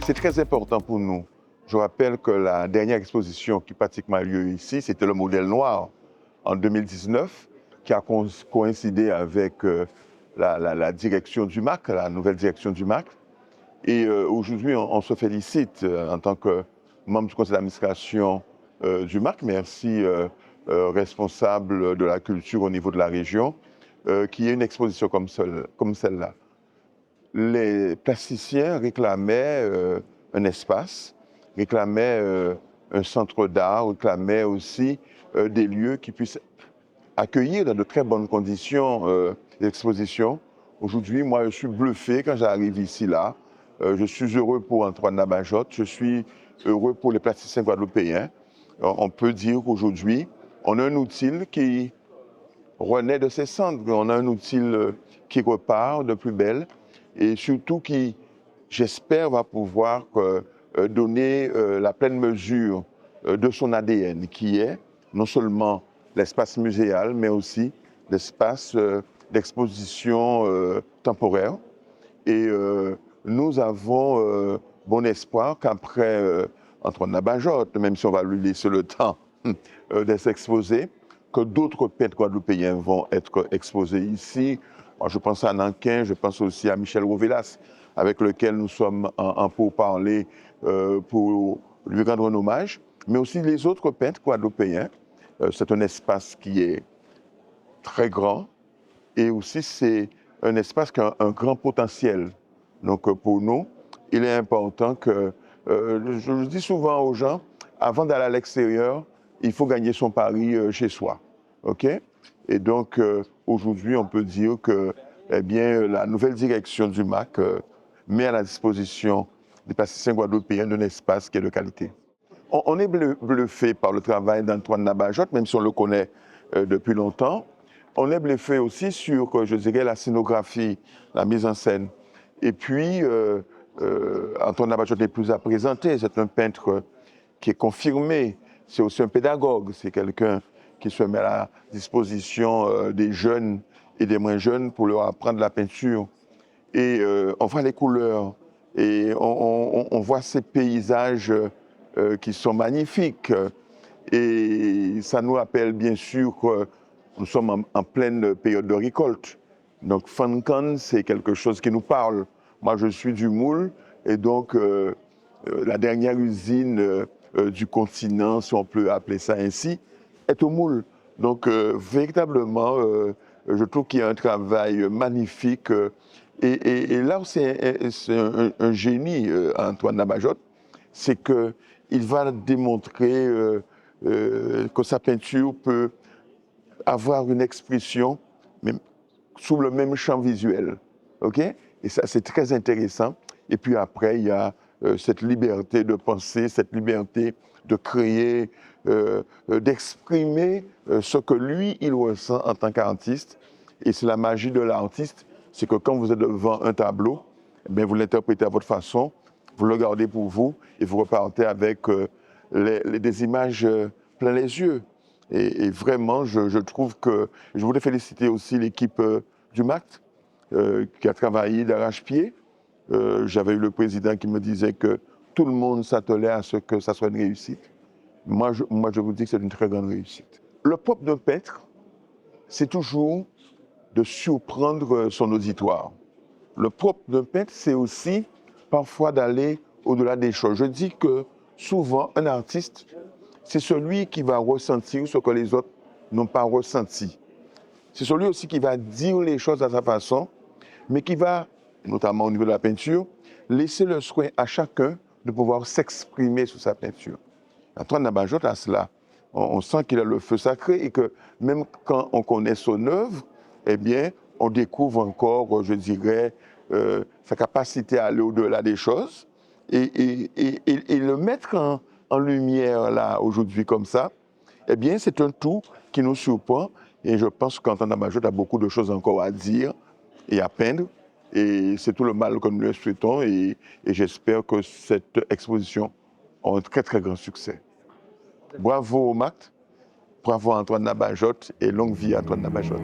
C'est très important pour nous. Je rappelle que la dernière exposition qui pratiquement a lieu ici, c'était le modèle noir en 2019, qui a coïncidé avec la direction du MAC, la nouvelle direction du MAC. Et aujourd'hui, on se félicite en tant que membre du conseil d'administration du MAC, mais aussi responsable de la culture au niveau de la région, qu'il y ait une exposition comme celle-là. Les plasticiens réclamaient un espace, réclamaient un centre d'art, réclamaient aussi des lieux qui puissent accueillir dans de très bonnes conditions l'exposition. Aujourd'hui, moi, je suis bluffé quand j'arrive ici, là. Je suis heureux pour Antoine Nabajotte, je suis heureux pour les plasticiens guadeloupéens. On peut dire qu'aujourd'hui, on a un outil qui renaît de ses cendres, on a un outil qui repart de plus belle et surtout qui, j'espère, va pouvoir donner la pleine mesure de son ADN, qui est non seulement l'espace muséal, mais aussi l'espace d'exposition temporaire. Et nous avons bon espoir qu'après Antoine Nabajotte, même si on va lui laisser le temps de s'exposer, que d'autres peintres guadeloupéens vont être exposés ici. Moi, je pense à Nankin, je pense aussi à Michel Rovelas, avec lequel nous sommes en pourparlers pour lui rendre un hommage, mais aussi les autres peintres guadeloupéens. C'est un espace qui est très grand et aussi c'est un espace qui a un grand potentiel. Donc pour nous, il est important que, je dis souvent aux gens, avant d'aller à l'extérieur, il faut gagner son pari chez soi. Okay? Et donc aujourd'hui, on peut dire que eh bien, la nouvelle direction du MAC met à la disposition des plasticiens guadeloupéens un espace qui est de qualité. On est bluffé par le travail d'Antoine Nabajotte, même si on le connaît depuis longtemps. On est bluffé aussi sur, je dirais, la scénographie, la mise en scène. Et puis, Antoine Nabajotte n'est plus à présenter. C'est un peintre qui est confirmé. C'est aussi un pédagogue. C'est quelqu'un qui se met à la disposition des jeunes et des moins jeunes pour leur apprendre la peinture. Et on voit les couleurs et on voit ces paysages qui sont magnifiques. Et ça nous rappelle bien sûr que nous sommes en pleine période de récolte. Donc Fankan, c'est quelque chose qui nous parle. Moi, je suis du Moule et donc la dernière usine du continent, si on peut appeler ça ainsi, est au Moule. Donc véritablement, je trouve qu'il y a un travail magnifique. Et là où c'est un génie, Antoine Nabajotte, c'est qu'il va démontrer que sa peinture peut avoir une expression même sous le même champ visuel. Okay? Et ça, c'est très intéressant. Et puis après, il y a cette liberté de penser, cette liberté de créer, d'exprimer ce que lui, il ressent en tant qu'artiste. Et c'est la magie de l'artiste, c'est que quand vous êtes devant un tableau, eh bien, vous l'interprétez à votre façon, vous le gardez pour vous et vous repartez avec des images plein les yeux. Et vraiment, je trouve que... Je voulais féliciter aussi l'équipe du MACT qui a travaillé d'arrache-pied. J'avais eu le président qui me disait que tout le monde s'attelait à ce que ça soit une réussite. Moi, je vous dis que c'est une très grande réussite. Le propre d'un peintre, c'est toujours de surprendre son auditoire. Le propre d'un peintre, c'est aussi parfois d'aller au-delà des choses. Je dis que souvent, un artiste, c'est celui qui va ressentir ce que les autres n'ont pas ressenti. C'est celui aussi qui va dire les choses à sa façon, mais qui va, notamment au niveau de la peinture, laisser le soin à chacun de pouvoir s'exprimer sur sa peinture. Antoine Nabajotte a cela. On sent qu'il a le feu sacré et que même quand on connaît son œuvre, eh bien, on découvre encore, je dirais, sa capacité à aller au-delà des choses et le mettre en lumière là aujourd'hui comme ça, eh bien, c'est un tout qui nous surprend et je pense qu'Antoine Nabajotte a beaucoup de choses encore à dire et à peindre et c'est tout le mal que nous lui souhaitons et j'espère que cette exposition aura un très très grand succès. Bravo au MACT, bravo à Antoine Nabajotte et longue vie à Antoine Nabajotte.